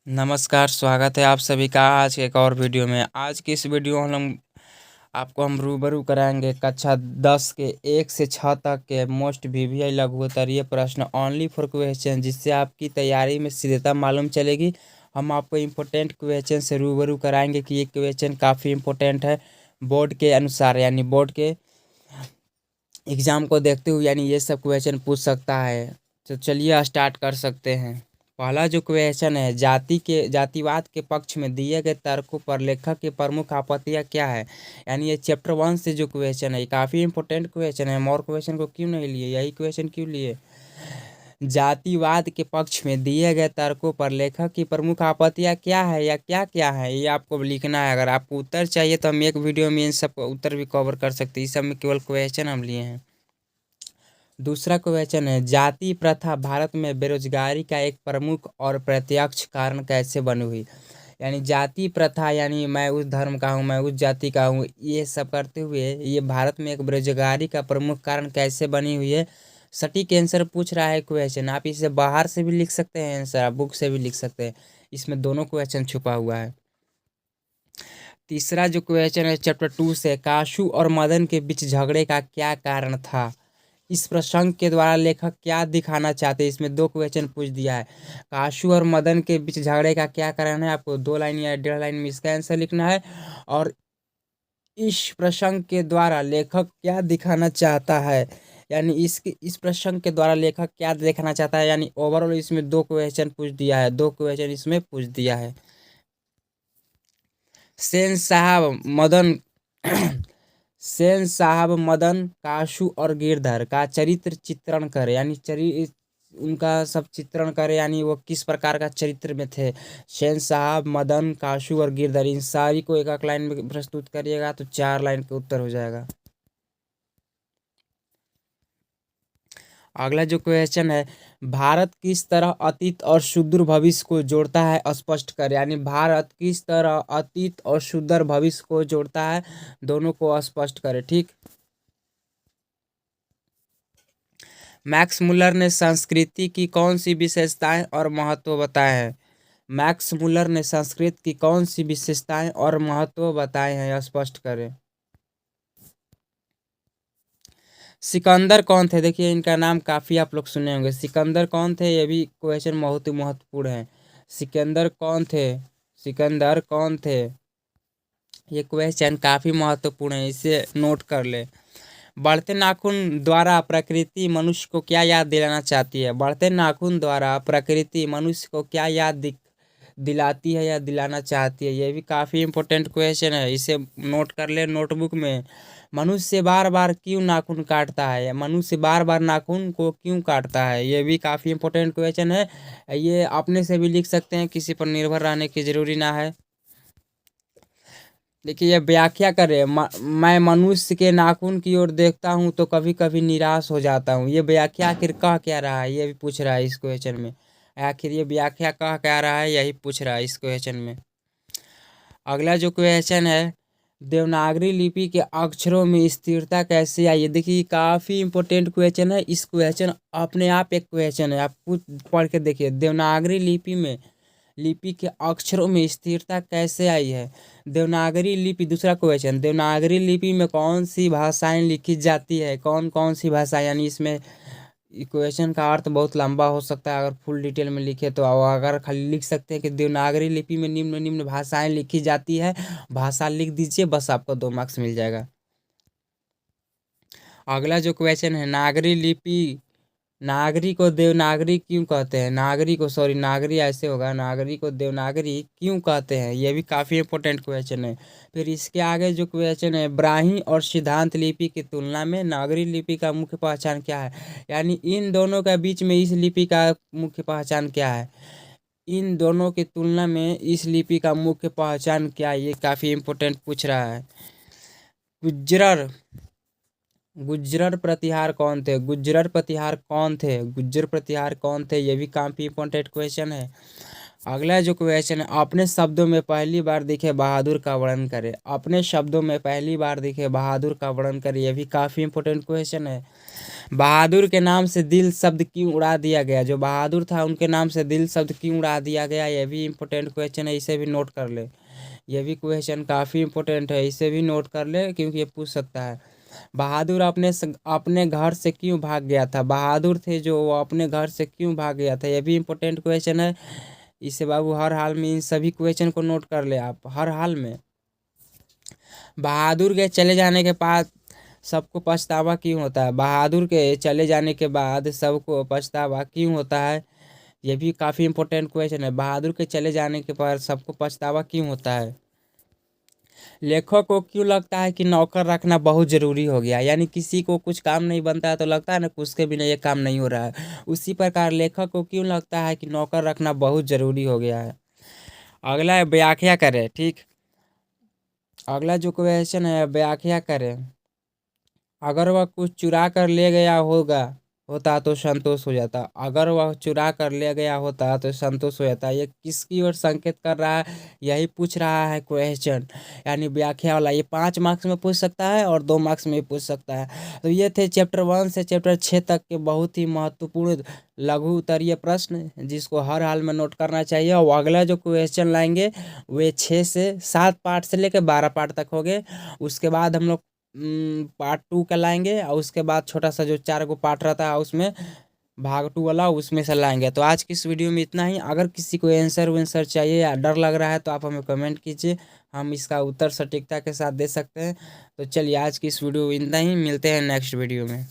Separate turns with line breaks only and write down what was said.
नमस्कार, स्वागत है आप सभी का आज के एक और वीडियो में। आज की इस वीडियो में हम रूबरू कराएंगे कक्षा 10 के 1 से 6 तक के मोस्ट वीवीआई लघु उत्तरीय प्रश्न ओनली फॉर क्वेश्चन, जिससे आपकी तैयारी में सीधेता मालूम चलेगी। हम आपको इम्पोर्टेंट क्वेश्चन से रूबरू कराएंगे कि ये क्वेश्चन काफ़ी इम्पोर्टेंट है बोर्ड के अनुसार, यानी बोर्ड के एग्ज़ाम को देखते हुए, यानी ये सब क्वेश्चन पूछ सकता है। तो चलिए स्टार्ट कर सकते हैं। पहला जो क्वेश्चन है, जातिवाद के पक्ष में दिए गए तर्कों पर लेखक की प्रमुख आपत्तियां क्या है। यानी ये चैप्टर 1 से जो क्वेश्चन है, काफ़ी इंपॉर्टेंट क्वेश्चन है। हम और क्वेश्चन को क्यों नहीं लिए, यही क्वेश्चन क्यों लिए। जातिवाद के पक्ष में दिए गए तर्कों पर लेखक की प्रमुख आपत्तियां क्या है या क्या क्या है, ये आपको लिखना है। अगर आपको उत्तर चाहिए तो हम एक वीडियो में इन सब उत्तर भी कवर कर सकते हैं। इस सब में केवल क्वेश्चन हम लिए हैं। दूसरा क्वेश्चन है, जाति प्रथा भारत में बेरोजगारी का एक प्रमुख और प्रत्यक्ष कारण कैसे बनी हुई। यानी जाति प्रथा, यानी मैं उस धर्म का हूँ, मैं उस जाति का हूँ, ये सब करते हुए ये भारत में एक बेरोजगारी का प्रमुख कारण कैसे बनी हुई है। सटीक आंसर पूछ रहा है क्वेश्चन। आप इसे बाहर से भी लिख सकते हैं आंसर, आप बुक से भी लिख सकते हैं। इसमें दोनों क्वेश्चन छुपा हुआ है। तीसरा जो क्वेश्चन है चैप्टर 2 से, काशू और मदन के बीच झगड़े का क्या कारण था। इस प्रसंग के द्वारा लेखक क्या दिखाना चाहते हैं। इसमें दो क्वेश्चन पूछ दिया है। काशू और मदन के बीच झगड़े का क्या कारण है, आपको 2 लाइन या 1.5 लाइन में इसका आंसर लिखना है। और इस प्रसंग के द्वारा लेखक क्या दिखाना चाहता है, यानी इस प्रसंग के द्वारा लेखक क्या दिखाना चाहता है। यानी ओवरऑल इसमें दो क्वेश्चन पूछ दिया है, दो क्वेश्चन इसमें पूछ दिया है। सेन साहब मदन सेन साहब मदन, काशू और गिरधर का चरित्र चित्रण करे, यानी उनका सब चित्रण करे, यानी वो किस प्रकार का चरित्र में थे। सेन साहब, मदन, काशू और गिरधर, इन सारी को एक एक लाइन में प्रस्तुत करिएगा तो 4 लाइन का उत्तर हो जाएगा। अगला जो क्वेश्चन है, भारत किस तरह अतीत और सुदूर भविष्य को जोड़ता है, स्पष्ट कर। यानी भारत किस तरह अतीत और सुदूर भविष्य को जोड़ता है, दोनों को स्पष्ट करे। ठीक। मैक्स मुलर ने संस्कृति की कौन सी विशेषताएं और महत्व बताए हैं। मैक्स मुलर ने संस्कृत की कौन सी विशेषताएं और महत्व बताए हैं, स्पष्ट करें। सिकंदर कौन थे, देखिए इनका नाम काफ़ी आप लोग सुने होंगे। सिकंदर कौन थे, ये भी क्वेश्चन बहुत ही महत्वपूर्ण है। सिकंदर कौन थे, सिकंदर कौन थे, ये क्वेश्चन काफ़ी महत्वपूर्ण है, इसे नोट कर ले। बढ़ते नाखून द्वारा प्रकृति मनुष्य को क्या याद दिलाना चाहती है। बढ़ते नाखून द्वारा प्रकृति मनुष्य को क्या याद दिलाती है या दिलाना चाहती है, ये भी काफ़ी इंपॉर्टेंट क्वेश्चन है, इसे नोट कर ले नोटबुक में। मनुष्य बार बार क्यों नाखून काटता है, या मनुष्य बार बार नाखून को क्यों काटता है, ये भी काफ़ी इंपॉर्टेंट क्वेश्चन है। ये अपने से भी लिख सकते हैं, किसी पर निर्भर रहने की जरूरी ना है। देखिए ये व्याख्या करें, मैं मनुष्य के नाखून की ओर देखता हूँ तो कभी कभी निराश हो जाता हूँ। ये व्याख्या आखिर कह क्या रहा है, ये भी पूछ रहा है इस क्वेश्चन में। आखिर ये व्याख्या कह क्या रहा है, यही पूछ रहा है इस क्वेश्चन में। अगला जो क्वेश्चन है, देवनागरी लिपि के अक्षरों में स्थिरता कैसे आई है। देखिए काफ़ी इंपॉर्टेंट क्वेश्चन है। इस क्वेश्चन अपने आप एक क्वेश्चन है, आप पढ़ के देखिए। देवनागरी लिपि के अक्षरों में स्थिरता कैसे आई है। देवनागरी लिपि, दूसरा क्वेश्चन, देवनागरी लिपि में कौन सी भाषाएं लिखी जाती है, कौन कौन सी भाषा। यानी इसमें क्वेश्चन का अर्थ बहुत लंबा हो सकता है, अगर फुल डिटेल में लिखे तो। अगर खाली लिख सकते हैं कि देवनागरी लिपि में निम्न निम्न भाषाएं लिखी जाती है, भाषा लिख दीजिए, बस आपको 2 मार्क्स मिल जाएगा। अगला जो क्वेश्चन है, नागरी लिपि, नागरी को देवनागरी क्यों कहते हैं। नागरी को, सॉरी नागरी ऐसे होगा, नागरी को देवनागरी क्यों कहते हैं, ये भी काफ़ी इंपॉर्टेंट क्वेश्चन है। फिर इसके आगे जो क्वेश्चन है, ब्राह्मी और सिद्धांत लिपि की तुलना में नागरी लिपि का मुख्य पहचान क्या है। यानी इन दोनों के बीच में इस लिपि का मुख्य पहचान क्या है, इन दोनों की तुलना में इस लिपि का मुख्य पहचान क्या है, ये काफ़ी इंपॉर्टेंट पूछ रहा है। गुज्जर गुज्जर प्रतिहार कौन थे, गुज्जर प्रतिहार कौन थे, गुज्जर प्रतिहार कौन थे, ये भी काफ़ी इंपॉर्टेंट क्वेश्चन है। अगला जो क्वेश्चन है, अपने शब्दों में पहली बार दिखे बहादुर का वर्णन करें। अपने शब्दों में पहली बार दिखे बहादुर का वर्णन करें। यह भी काफ़ी इंपॉर्टेंट क्वेश्चन है। बहादुर के नाम से दिल शब्द क्यों उड़ा दिया गया। जो बहादुर था उनके नाम से दिल शब्द क्यों उड़ा दिया गया, यह भी इंपॉर्टेंट क्वेश्चन है, इसे भी नोट कर ले। यह भी क्वेश्चन काफ़ी इंपॉर्टेंट है, इसे भी नोट कर ले क्योंकि ये पूछ सकता है। बहादुर अपने घर से क्यों भाग गया था। बहादुर थे जो, वो अपने घर से क्यों भाग गया था, यह भी इंपॉर्टेंट क्वेश्चन है। इसे बाबू हर हाल में इन सभी क्वेश्चन को नोट कर ले आप, हर हाल में। बहादुर के चले जाने के बाद सबको पछतावा क्यों होता है। बहादुर के चले जाने के बाद सबको पछतावा क्यों होता है, ये भी काफ़ी इंपॉर्टेंट क्वेश्चन है। बहादुर के चले जाने के बाद सबको पछतावा क्यों होता है। लेखक को क्यों लगता है कि नौकर रखना बहुत ज़रूरी हो गया। यानी किसी को कुछ काम नहीं बनता है तो लगता है ना कि उसके बिना ये काम नहीं हो रहा है। उसी प्रकार लेखक को क्यों लगता है कि नौकर रखना बहुत ज़रूरी हो गया है। अगला है व्याख्या करें। ठीक, अगला जो क्वेश्चन है व्याख्या करें। अगर वह कुछ चुरा कर ले गया होता तो संतोष हो जाता। अगर वह चुरा कर ले गया होता तो संतोष हो जाता। ये किसकी ओर संकेत कर रहा है, यही पूछ रहा है क्वेश्चन, यानी व्याख्या वाला। ये 5 मार्क्स में पूछ सकता है और 2 मार्क्स में भी पूछ सकता है। तो ये थे चैप्टर 1 से चैप्टर 6 तक के बहुत ही महत्वपूर्ण लघु उत्तरीय प्रश्न, जिसको हर हाल में नोट करना चाहिए। और अगला जो क्वेश्चन लाएंगे वे 6 से 7 पार्ट से लेकर 12 पार्ट तक हो गए। उसके बाद हम लोग पार्ट 2 का लाएंगे और उसके बाद छोटा सा जो 4 गो पार्ट रहता है उसमें भाग 2 वाला उसमें से लाएंगे। तो आज की इस वीडियो में इतना ही। अगर किसी को आंसर वेंसर चाहिए या डर लग रहा है तो आप हमें कमेंट कीजिए, हम इसका उत्तर सटीकता के साथ दे सकते हैं। तो चलिए आज की इस वीडियो में इतना ही, मिलते हैं नेक्स्ट वीडियो में।